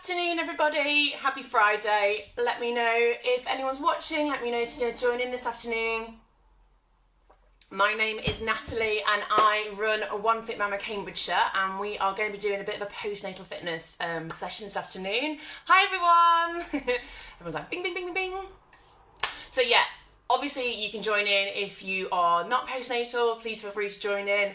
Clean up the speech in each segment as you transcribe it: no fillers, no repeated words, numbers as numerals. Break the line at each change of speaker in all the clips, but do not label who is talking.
Afternoon everybody, happy Friday. Let me know if anyone's watching, let me know if you're going to join in this afternoon. My name is Natalie and I run a One Fit Mama Cambridgeshire, and we are going to be doing a bit of a postnatal fitness session this afternoon. Hi everyone! Everyone's like bing bing bing bing bing. So yeah, obviously you can join in if you are not postnatal, please feel free to join in,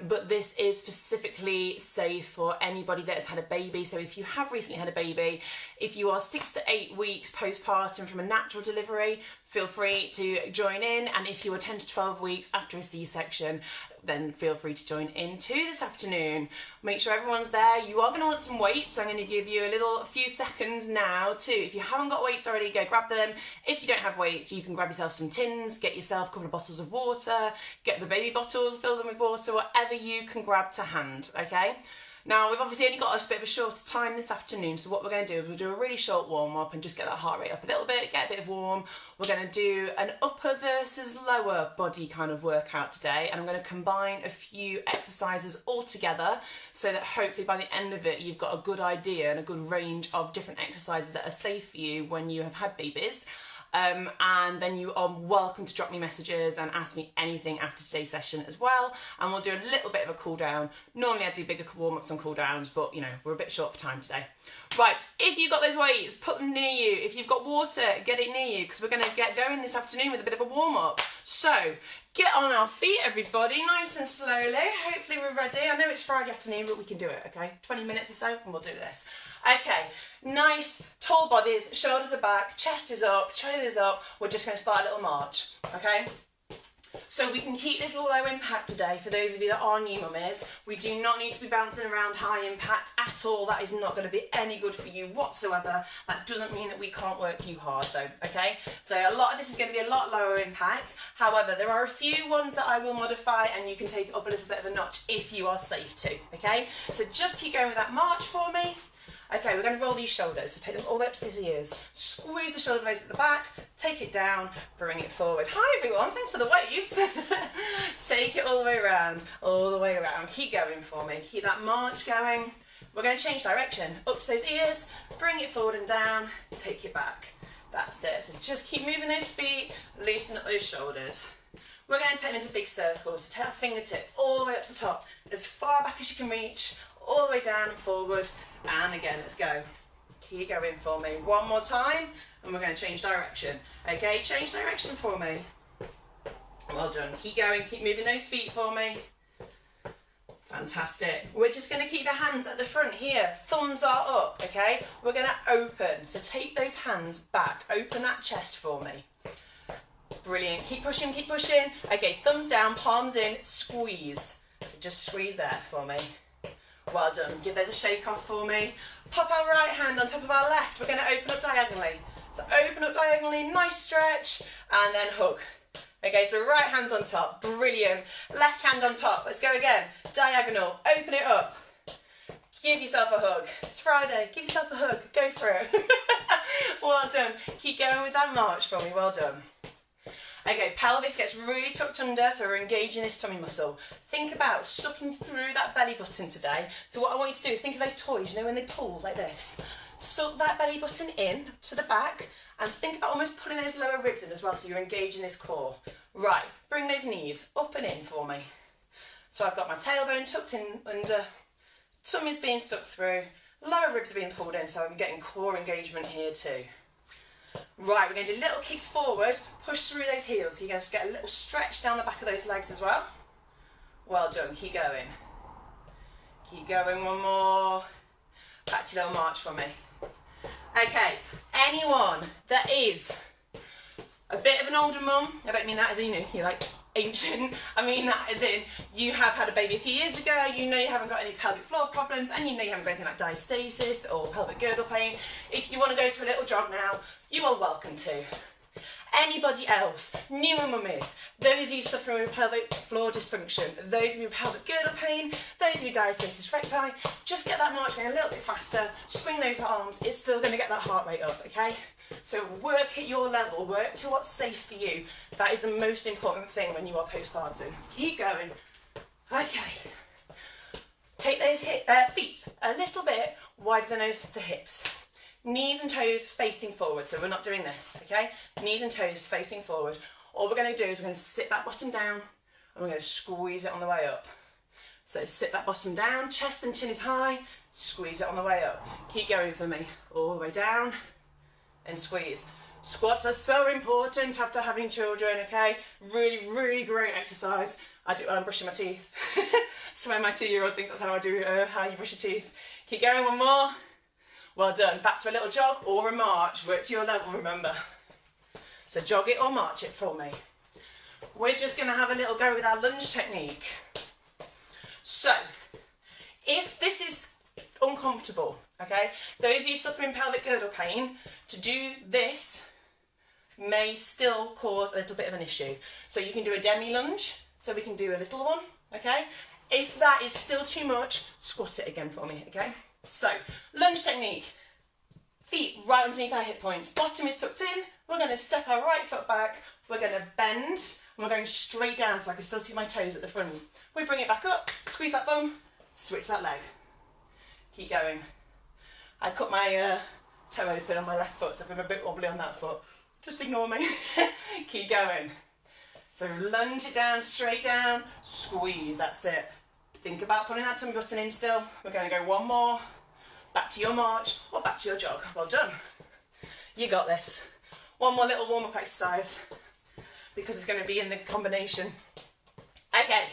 but this is specifically safe for anybody that has had a baby. So if you have recently had a baby, if you are 6 to 8 weeks postpartum from a natural delivery, feel free to join in, and if you are 10 to 12 weeks after a C-section, then feel free to join in too this afternoon. Make sure everyone's there. You are going to want some weights, so I'm going to give you a few seconds now too. If you haven't got weights already, go grab them. If you don't have weights, you can grab yourself some tins, get yourself a couple of bottles of water, get the baby bottles, fill them with water, whatever you can grab to hand, okay? Now, we've obviously only got a bit of a shorter time this afternoon, so what we're going to do is we'll do a really short warm-up and just get that heart rate up a little bit, get a bit of warm. We're going to do an upper versus lower body kind of workout today, and I'm going to combine a few exercises all together so that hopefully by the end of it you've got a good idea and a good range of different exercises that are safe for you when you have had babies. And then you are welcome to drop me messages and ask me anything after today's session as well, and we'll do a little bit of a cool down. Normally I do bigger warm-ups and cool downs, but you know, we're a bit short for time today. Right, if you've got those weights, put them near you. If you've got water, get it near you, because we're going to get going this afternoon with a bit of a warm-up. So get on our feet everybody, nice and slowly. Hopefully we're ready. I know it's Friday afternoon, but we can do it, okay? 20 minutes or so and we'll do this. Okay, nice tall bodies, shoulders are back, chest is up, chin is up. We're just going to start a little march, okay? So we can keep this low impact today. For those of you that are new mummies, we do not need to be bouncing around high impact at all. That is not going to be any good for you whatsoever. That doesn't mean that we can't work you hard though, okay? So a lot of this is going to be a lot lower impact. However, there are a few ones that I will modify, and you can take it up a little bit of a notch if you are safe to, okay? So just keep going with that march for me. Okay, we're going to roll these shoulders, so take them all the way up to the ears. Squeeze the shoulder blades at the back, take it down, bring it forward. Hi everyone, thanks for the waves. Take it all the way around, all the way around. Keep going for me, keep that march going. We're going to change direction, up to those ears, bring it forward and down, take it back. That's it, so just keep moving those feet, loosen up those shoulders. We're going to take them into big circles, so take our fingertip all the way up to the top, as far back as you can reach, all the way down and forward, and again, let's go. Keep going for me. One more time, and we're going to change direction. Okay, change direction for me. Well done. Keep going, keep moving those feet for me. Fantastic. We're just going to keep the hands at the front here. Thumbs are up, okay? We're going to open, so take those hands back. Open that chest for me. Brilliant. Keep pushing, keep pushing. Okay, thumbs down, palms in, squeeze. So just squeeze there for me. Well done. Give those a shake off for me. Pop our right hand on top of our left. We're going to open up diagonally. So open up diagonally, nice stretch, and then hook. Okay, so right hand's on top. Brilliant. Left hand on top. Let's go again. Diagonal. Open it up. Give yourself a hug. It's Friday. Give yourself a hug. Go for it. Well done. Keep going with that march for me. Well done. Okay, pelvis gets really tucked under, so we're engaging this tummy muscle. Think about sucking through that belly button today. So what I want you to do is think of those toys, you know, when they pull like this. Suck that belly button in to the back, and think about almost pulling those lower ribs in as well, so you're engaging this core. Right, bring those knees up and in for me. So I've got my tailbone tucked in under, tummy's being sucked through, lower ribs are being pulled in, so I'm getting core engagement here too. Right, we're going to do little kicks forward, push through those heels, so you're going to get a little stretch down the back of those legs as well. Well done, keep going. Keep going, one more. Back to little march for me. Okay, anyone that is a bit of an older mum, I don't mean that as in, you're like ancient, I mean that as in you have had a baby a few years ago, you know you haven't got any pelvic floor problems, and you know you haven't got anything like diastasis or pelvic girdle pain. If you want to go to a little jog now, you are welcome to. Anybody else, newer mummies, those of you suffering with pelvic floor dysfunction, those of you with pelvic girdle pain, those of you with diastasis recti, just get that march going a little bit faster, swing those arms, it's still going to get that heart rate up, okay? So work at your level, work to what's safe for you. That is the most important thing when you are postpartum. Keep going. Okay. Take those feet a little bit wider than the hips. Knees and toes facing forward, so we're not doing this, okay? Knees and toes facing forward. All we're going to do is we're going to sit that bottom down and we're going to squeeze it on the way up. So sit that bottom down, chest and chin is high, squeeze it on the way up. Keep going for me, all the way down and squeeze. Squats are so important after having children, okay? Really, really great exercise. I'm brushing my teeth. So when my 2-year-old thinks that's how I do how you brush your teeth. Keep going, one more. Well done. Back to a little jog or a march. Work to your level, remember. So jog it or march it for me. We're just going to have a little go with our lunge technique. So, if this is uncomfortable, okay, those of you suffering pelvic girdle pain, to do this may still cause a little bit of an issue. So you can do a Demi Lunge, so we can do a little one, okay? If that is still too much, squat it again for me, okay? So, lunge technique. Feet right underneath our hip points. Bottom is tucked in. We're going to step our right foot back. We're going to bend. And we're going straight down so I can still see my toes at the front. We bring it back up. Squeeze that bum. Switch that leg. Keep going. I cut my toe open on my left foot, so if I'm a bit wobbly on that foot, just ignore me. Keep going. So lunge it down, straight down, squeeze, that's it. Think about putting that tummy button in still. We're going to go one more. Back to your march or back to your jog. Well done. You got this. One more little warm-up exercise because it's going to be in the combination. Okay,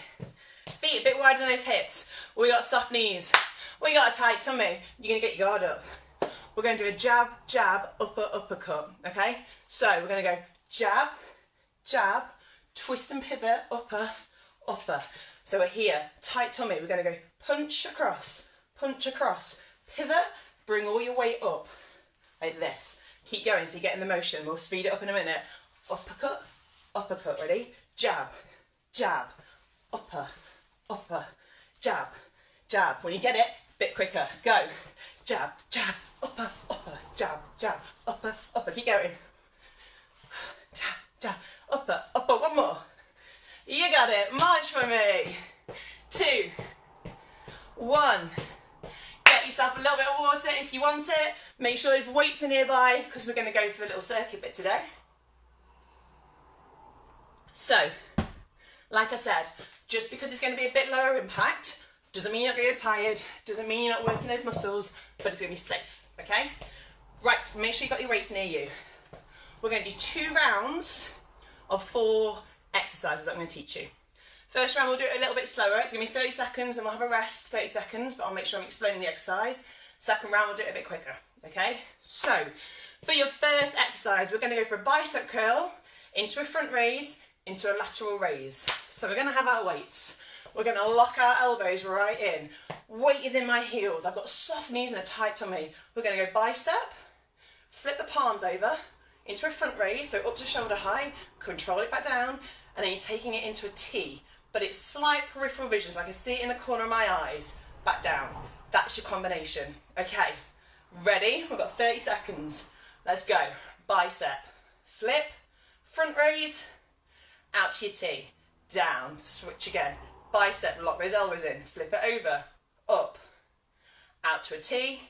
feet a bit wider than those hips. We got soft knees. We got a tight tummy. You're going to get your guard up. We're going to do a jab, jab, upper, uppercut. Okay, so we're going to go jab, jab, twist and pivot, upper, upper. So we're here, tight tummy. We're going to go punch across, pivot, bring all your weight up like this. Keep going so you get in the motion. We'll speed it up in a minute. Uppercut, uppercut, ready? Jab, jab, upper, upper, jab, jab. When you get it, a bit quicker. Go. Jab, jab, upper, upper, jab, jab, upper, upper. Keep going. Jab, jab, upper, upper. One more. You got it. March for me. 2, 1. Get yourself a little bit of water if you want it. Make sure there's weights in nearby because we're going to go for a little circuit bit today. So, like I said, just because it's going to be a bit lower impact doesn't mean you're going to get tired, doesn't mean you're not working those muscles, but it's going to be safe, okay? Right, make sure you've got your weights near you. We're going to do 2 rounds of 4 exercises that I'm going to teach you. First round we'll do it a little bit slower. It's going to be 30 seconds and we'll have a rest, 30 seconds, but I'll make sure I'm explaining the exercise. Second round we'll do it a bit quicker, okay? So, for your first exercise, we're going to go for a bicep curl, into a front raise, into a lateral raise. So we're going to have our weights. We're going to lock our elbows right in. Weight is in my heels. I've got soft knees and a tight tummy. We're going to go bicep, flip the palms over, into a front raise, so up to shoulder height, control it back down, and then you're taking it into a T. But it's slight peripheral vision, so I can see it in the corner of my eyes. Back down. That's your combination. Okay, ready? We've got 30 seconds. Let's go. Bicep, flip, front raise, out to your T, down, switch again. Bicep, lock those elbows in, flip it over, up, out to a T,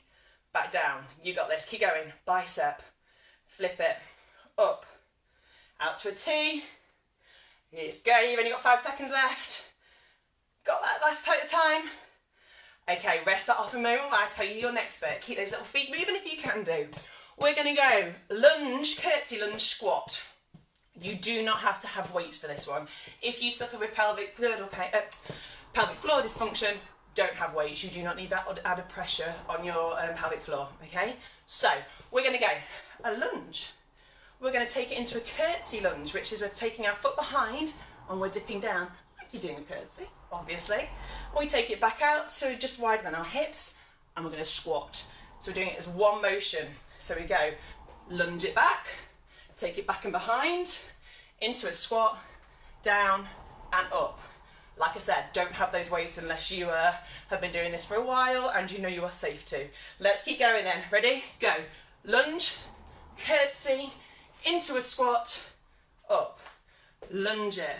back down. You got this, keep going. Bicep, flip it, up, out to a T. It's go, you've only got 5 seconds left. Got that last total time. Okay, rest that off a moment while I tell you your next bit. Keep those little feet moving if you can do. We're going to go lunge, curtsy lunge, squat. You do not have to have weights for this one. If you suffer with pelvic floor dysfunction, don't have weights. You do not need that added pressure on your pelvic floor, okay? So, we're going to go a lunge. We're going to take it into a curtsy lunge, which is we're taking our foot behind and we're dipping down, like you're doing a curtsy, obviously. We take it back out, so just wider than our hips, and we're going to squat. So we're doing it as one motion. So we go, lunge it back, take it back and behind, into a squat, down and up. Like I said, don't have those weights unless you have been doing this for a while and you know you are safe to. Let's keep going then. Ready? Go. Lunge, curtsy, into a squat, up. Lunge it,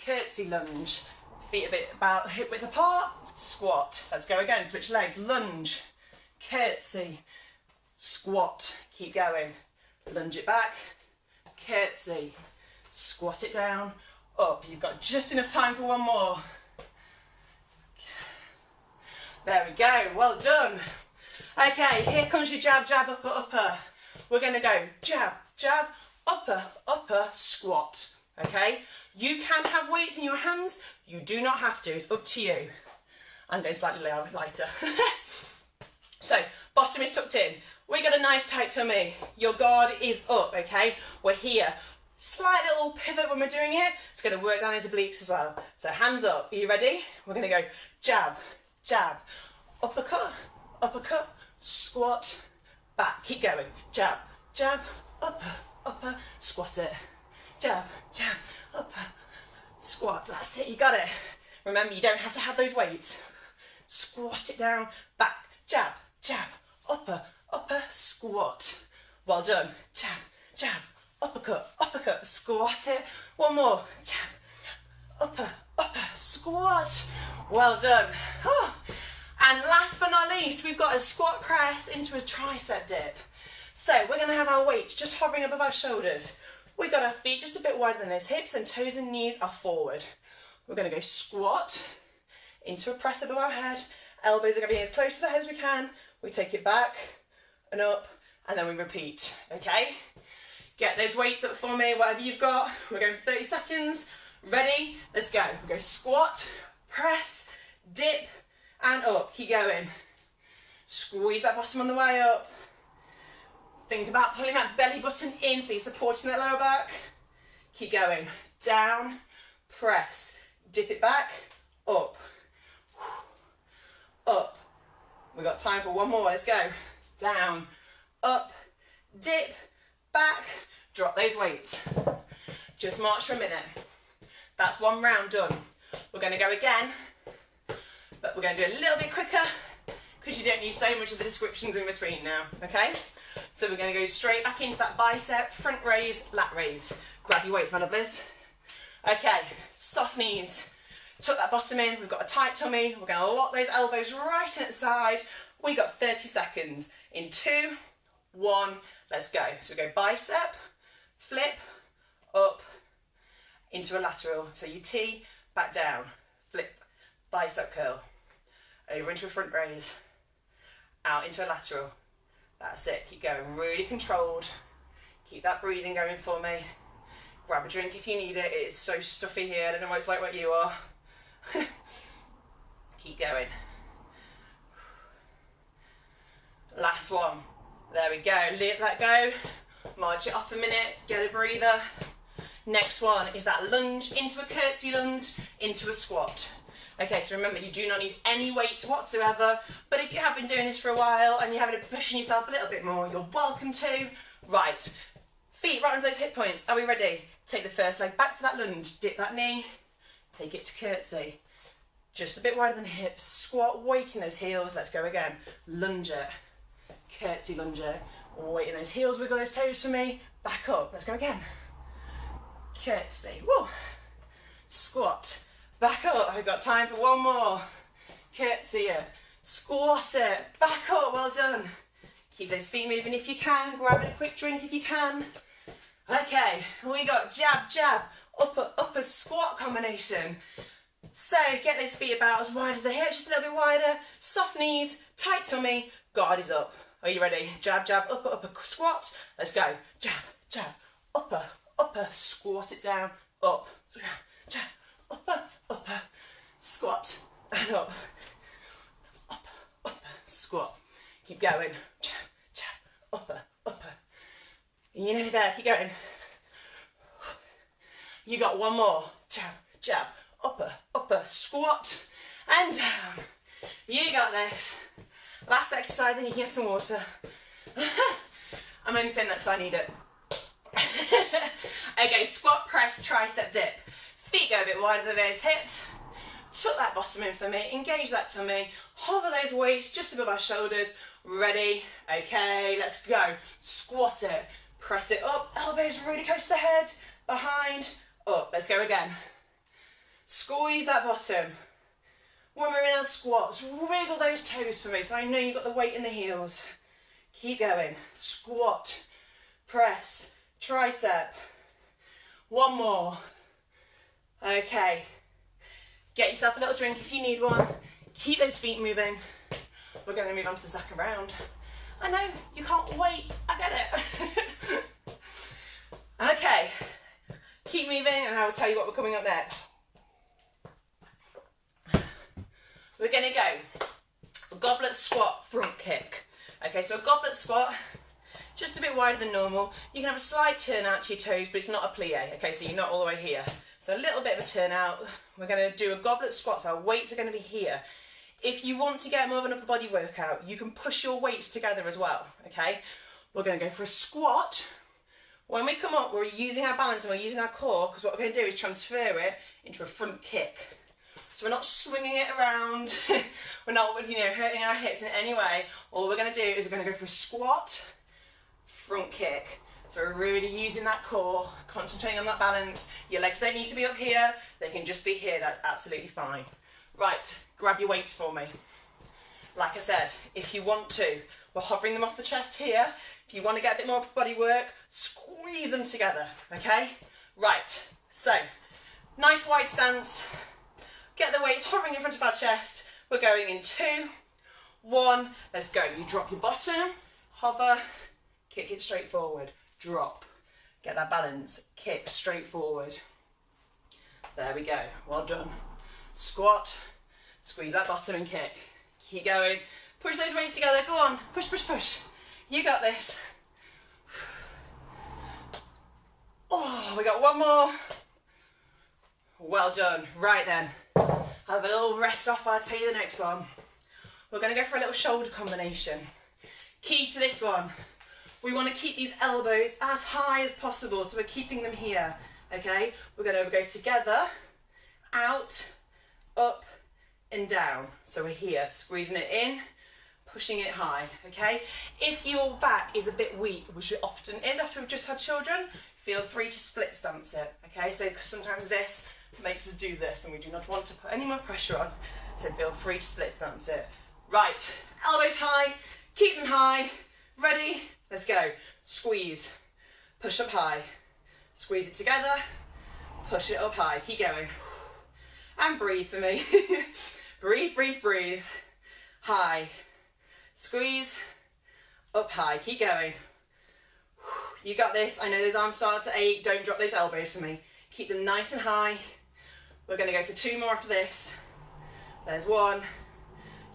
curtsy lunge. Feet a bit about hip width apart, squat. Let's go again, switch legs, lunge, curtsy, squat, keep going, lunge it back, curtsy, squat it down, up. You've got just enough time for one more. There we go, well done. Okay, here comes your jab, jab, upper, upper. We're gonna go jab, jab, upper, upper, squat, okay? You can have weights in your hands, you do not have to, it's up to you. I'm going slightly lighter. So, bottom is tucked in. We got a nice tight tummy. Your guard is up, okay? We're here. Slight little pivot when we're doing it. It's going to work down into obliques as well. So hands up. Are you ready? We're going to go jab, jab, uppercut, uppercut, squat, back. Keep going. Jab, jab, upper, upper, squat it. Jab, jab, upper, squat. That's it. You got it. Remember, you don't have to have those weights. Squat it down, back, jab, jab, upper, upper, squat. Well done. Jab, jab, uppercut, uppercut, squat it. One more. Jab, upper, upper, squat. Well done. Oh. And last but not least, we've got a squat press into a tricep dip. So we're going to have our weights just hovering above our shoulders. We've got our feet just a bit wider than those hips, and toes and knees are forward. We're going to go squat into a press above our head. Elbows are going to be as close to the head as we can. We take it back and up, and then we repeat, okay? Get those weights up for me, whatever you've got. We're going 30 seconds. Ready? Let's go. We go squat, press, dip, and up. Keep going. Squeeze that bottom on the way up. Think about pulling that belly button in so you're supporting that lower back. Keep going. Down, press, dip it back, up, up. We've got time for one more, let's go. Down, up, dip, back, drop those weights. Just march for a minute. That's one round done. We're going to go again, but we're going to do it a little bit quicker because you don't need so much of the descriptions in between now, okay? So we're going to go straight back into that bicep, front raise, lat raise. Grab your weights, my lovelies. Okay, soft knees. Tuck that bottom in, we've got a tight tummy. We're going to lock those elbows right at the side. We got 30 seconds. In 2, 1, let's go. So we go bicep, flip, up, into a lateral. So you T, back down, flip, bicep curl, over into a front raise, out into a lateral. That's it, keep going, really controlled. Keep that breathing going for me. Grab a drink if you need it. It is so stuffy here, I don't know what it's like where you are. Keep going. Last one. There we go, let that go. March it off a minute, get a breather. Next one is that lunge into a curtsy lunge, into a squat. Okay, so remember, you do not need any weights whatsoever, but if you have been doing this for a while and you're having to push yourself a little bit more, you're welcome to. Right, feet right onto those hip points. Are we ready? Take the first leg back for that lunge, dip that knee, take it to curtsy. Just a bit wider than hips, squat, weight in those heels. Let's go again. Lunge it, curtsy lunge it, weight in those heels, wiggle those toes for me, back up. Let's go again. Curtsy, woo. Squat, back up. I've got time for one more. Curtsy it, squat it, back up, well done. Keep those feet moving if you can, grab a quick drink if you can. Okay, we got jab, jab, upper, upper squat combination. So get those feet about as wide as the hips, just a little bit wider, soft knees, tight tummy, guard is up. Are you ready? Jab, jab, upper, upper squat. Let's go. Jab, jab, upper, upper, squat it down, up. Jab, jab, upper, upper, squat, and up. Upper, upper, squat. Keep going. Jab, jab, upper, upper. You're nearly there, keep going. You got one more. Jab, jab, upper, upper, squat, and down. You got this. Last exercise and you can have some water. I'm only saying that because I need it. Okay, squat, press, tricep dip. Feet go a bit wider than those hips. Tuck that bottom in for me, engage that tummy, hover those weights just above our shoulders. Ready? Okay, let's go. Squat it, press it up, elbows really close to the head, behind, up. Let's go again. Squeeze that bottom. When we're in our squats, wriggle those toes for me so I know you've got the weight in the heels. Keep going. Squat, press, tricep. One more. Okay. Get yourself a little drink if you need one. Keep those feet moving. We're going to move on to the second round. I know, you can't wait. I get it. Okay. Keep moving and I will tell you what we're coming up next. We're going to go a goblet squat front kick. Okay, so a goblet squat, just a bit wider than normal. You can have a slight turn out to your toes, but it's not a plie. Okay, so you're not all the way here. So a little bit of a turn out. We're going to do a goblet squat, so our weights are going to be here. If you want to get more of an upper body workout, you can push your weights together as well, okay? We're going to go for a squat. When we come up, we're using our balance and we're using our core, because what we're going to do is transfer it into a front kick. So we're not swinging it around, we're not, hurting our hips in any way. All we're going to do is we're going to go for a squat, front kick. So we're really using that core, concentrating on that balance. Your legs don't need to be up here, they can just be here, that's absolutely fine. Right, grab your weights for me. Like I said, if you want to, we're hovering them off the chest here. If you want to get a bit more upper body work, squeeze them together, okay? Right, so, nice wide stance. Get the weights hovering in front of our chest. We're going in 2, 1, let's go. You drop your bottom, hover, kick it straight forward, drop. Get that balance, kick straight forward. There we go, well done. Squat, squeeze that bottom and kick. Keep going, push those weights together, go on, push, push, push. You got this. Oh, we got one more. Well done, right then. Have a little rest off, I'll tell you the next one. We're going to go for a little shoulder combination. Key to this one, we want to keep these elbows as high as possible, so we're keeping them here, okay? We're going to go together, out, up and down. So we're here, squeezing it in, pushing it high, okay? If your back is a bit weak, which it often is after we've just had children, feel free to split stance it, okay? So sometimes this makes us do this and we do not want to put any more pressure on, so feel free to split stance it. Right, elbows high, keep them high, ready, let's go. Squeeze, push up high, squeeze it together, push it up high, keep going. And breathe for me. Breathe, breathe, breathe. High, squeeze, up high, keep going. You got this, I know those arms start to ache, don't drop those elbows for me. Keep them nice and high. We're going to go for 2 more after this. There's 1.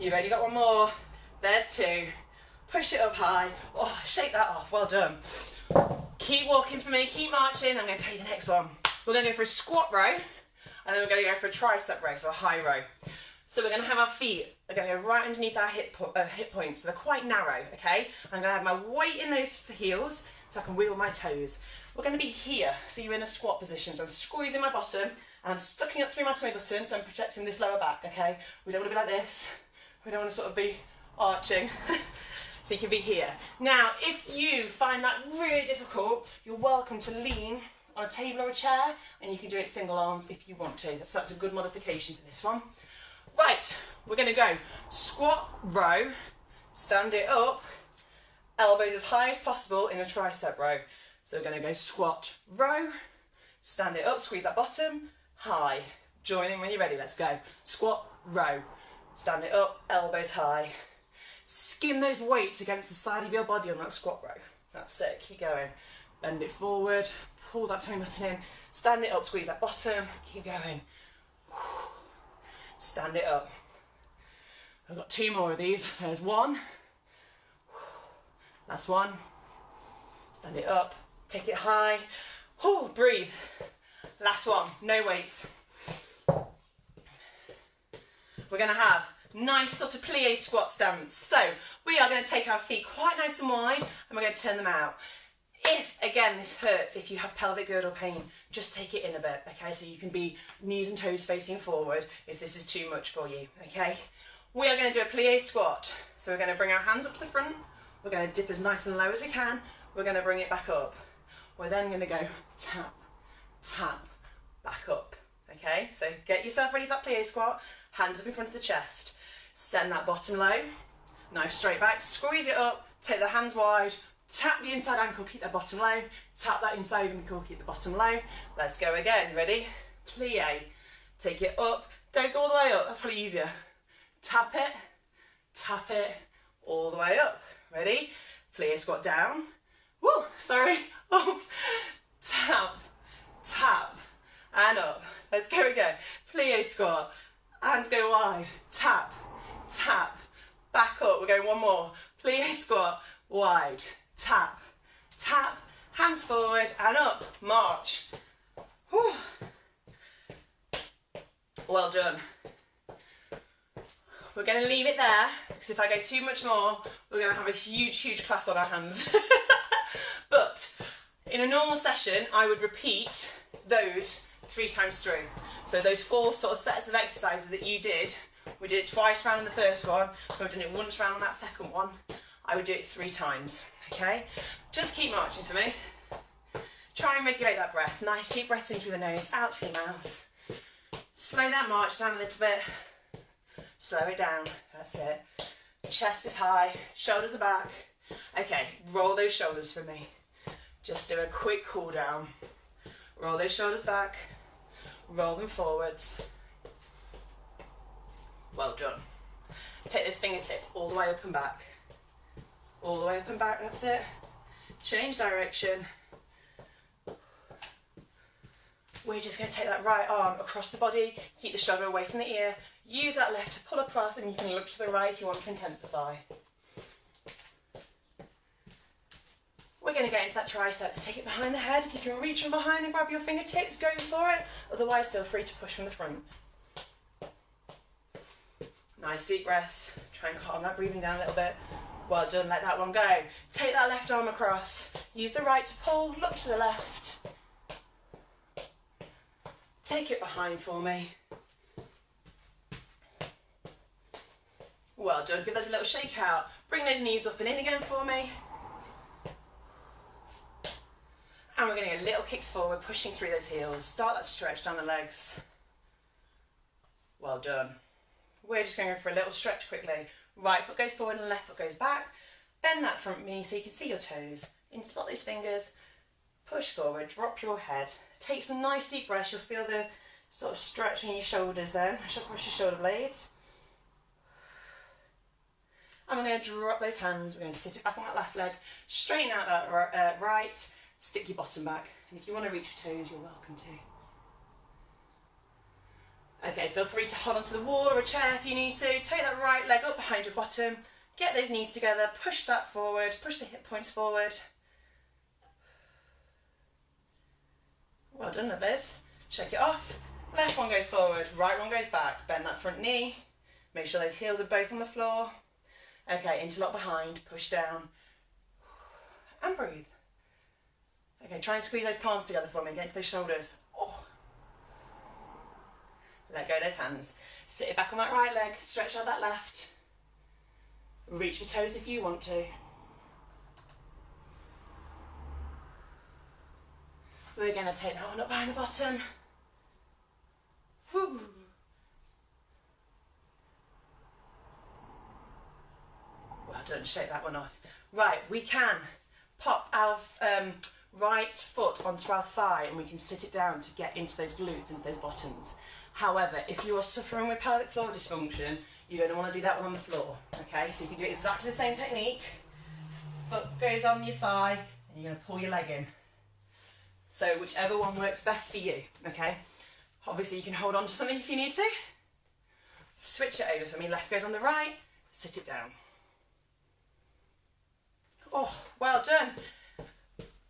You've only got 1 more. There's 2. Push it up high. Oh, shake that off. Well done. Keep walking for me. Keep marching. I'm going to tell you the next one. We're going to go for a squat row. And then we're going to go for a tricep row, so a high row. So we're going to have our feet, they're going to go right underneath our hip points. So they're quite narrow, okay? I'm going to have my weight in those heels so I can wheel my toes. We're going to be here, so you're in a squat position. So I'm squeezing my bottom and I'm sucking up through my tummy button, so I'm protecting this lower back, okay? We don't want to be like this. We don't want to sort of be arching. So you can be here. Now, if you find that really difficult, you're welcome to lean on a table or a chair, and you can do it single arms if you want to. So that's a good modification for this one. Right, we're going to go squat row, stand it up, elbows as high as possible in a tricep row. So we're going to go squat row, stand it up, squeeze that bottom, high. Join in when you're ready, let's go. Squat row, stand it up, elbows high. Skim those weights against the side of your body on that squat row. That's it, keep going. Bend it forward, pull that tummy button in, stand it up, squeeze that bottom, keep going. Stand it up. I've got 2 more of these. There's 1. Last one. Stand it up, take it high. Oh, breathe. Last one, no weights. We're going to have nice sort of plie squat stance. So we are going to take our feet quite nice and wide and we're going to turn them out. If, again, this hurts, if you have pelvic girdle pain, just take it in a bit, okay? So you can be knees and toes facing forward if this is too much for you, okay? We are going to do a plie squat. So we're going to bring our hands up to the front. We're going to dip as nice and low as we can. We're going to bring it back up. We're then going to go tap, tap, back up, okay? So get yourself ready for that plie squat. Hands up in front of the chest. Send that bottom low. Nice straight back. Squeeze it up. Take the hands wide. Tap the inside ankle, keep that bottom low. Tap that inside ankle, keep the bottom low. Let's go again. Ready? Plie. Take it up. Don't go all the way up. That's probably easier. Tap it, all the way up. Ready? Plie squat down. Woo, sorry. Up. Tap, tap, and up. Let's go again. Plie squat. Hands go wide. Tap, tap. Back up. We're going one more. Plie squat. Wide. Tap, tap. Hands forward and up. March. Whew. Well done. We're going to leave it there, because if I go too much more, we're going to have a huge class on our hands. But in a normal session, I would repeat those 3 times through. So those 4 sort of sets of exercises that you did, we did it twice round on the first one, we've done it once round on that second one. I would do it 3 times, okay? Just keep marching for me. Try and regulate that breath. Nice deep breath in through the nose, out through your mouth. Slow that march down a little bit. Slow it down, that's it. Chest is high, shoulders are back. Okay, roll those shoulders for me. Just do a quick cool down. Roll those shoulders back, roll them forwards. Well done. Take those fingertips all the way up and back. All the way up and back, that's it. Change direction. We're just going to take that right arm across the body, keep the shoulder away from the ear. Use that left to pull across, and you can look to the right if you want to intensify. We're going to get into that tricep, so take it behind the head. If you can reach from behind and grab your fingertips, go for it. Otherwise, feel free to push from the front. Nice deep breaths. Try and calm that breathing down a little bit. Well done, let that one go. Take that left arm across. Use the right to pull, look to the left. Take it behind for me. Well done, give those a little shake out. Bring those knees up and in again for me. And we're going to get little kicks forward, pushing through those heels. Start that stretch down the legs. Well done. We're just going to go for a little stretch quickly. Right foot goes forward and left foot goes back. Bend that front knee so you can see your toes. Interlock those fingers. Push forward, drop your head. Take some nice deep breaths. You'll feel the sort of stretch in your shoulders then, across your shoulder blades. And we're going to drop those hands. We're going to sit it back on that left leg. Straighten out that right. Stick your bottom back. And if you want to reach your toes, you're welcome to. Okay, feel free to hold onto the wall or a chair if you need to. Take that right leg up behind your bottom. Get those knees together. Push that forward. Push the hip points forward. Well done, lovers. Shake it off. Left one goes forward. Right one goes back. Bend that front knee. Make sure those heels are both on the floor. Okay, interlock behind. Push down. And breathe. Okay, try and squeeze those palms together for me. Get into those shoulders. Oh. Let go of those hands. Sit it back on that right leg. Stretch out that left. Reach your toes if you want to. We're going to take that one up behind the bottom. Woo. Well done, shake that one off. Right, we can pop our right foot onto our thigh and we can sit it down to get into those glutes, into those bottoms. However, if you are suffering with pelvic floor dysfunction, you're going to want to do that one on the floor, okay? So you can do exactly the same technique. Foot goes on your thigh and you're going to pull your leg in. So whichever one works best for you, okay? Obviously you can hold on to something if you need to. Switch it over for me. Left goes on the right, sit it down. Oh, well done.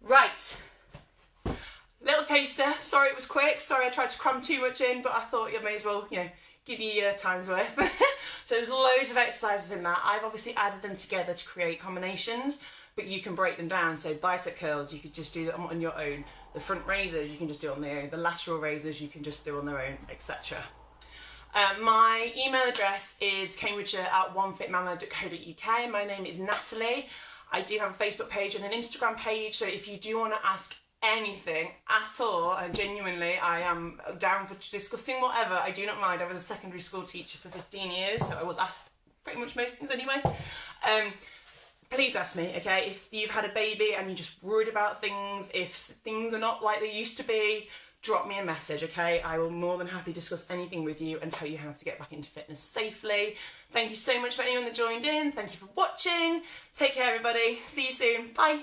Right. Little taster. Sorry it was quick. Sorry I tried to cram too much in, but I thought you may as well, give you your time's worth. So there's loads of exercises in that. I've obviously added them together to create combinations, but you can break them down. So bicep curls, you could just do them on your own. The front raises, you can just do on their own. The lateral raises, you can just do on their own, etc. My email address is cambridgeshire@onefitmama.co.uk. My name is Natalie. I do have a Facebook page and an Instagram page, so if you do want to ask anything at all, and genuinely I am down for discussing whatever, I do not mind. I was a secondary school teacher for 15 years, so I was asked pretty much most things anyway. Please ask me, okay, if you've had a baby and you're just worried about things, if things are not like they used to be, drop me a message, okay? I will more than happily discuss anything with you and tell you how to get back into fitness safely. Thank you so much for anyone that joined in. Thank you for watching. Take care, everybody. See you soon. Bye.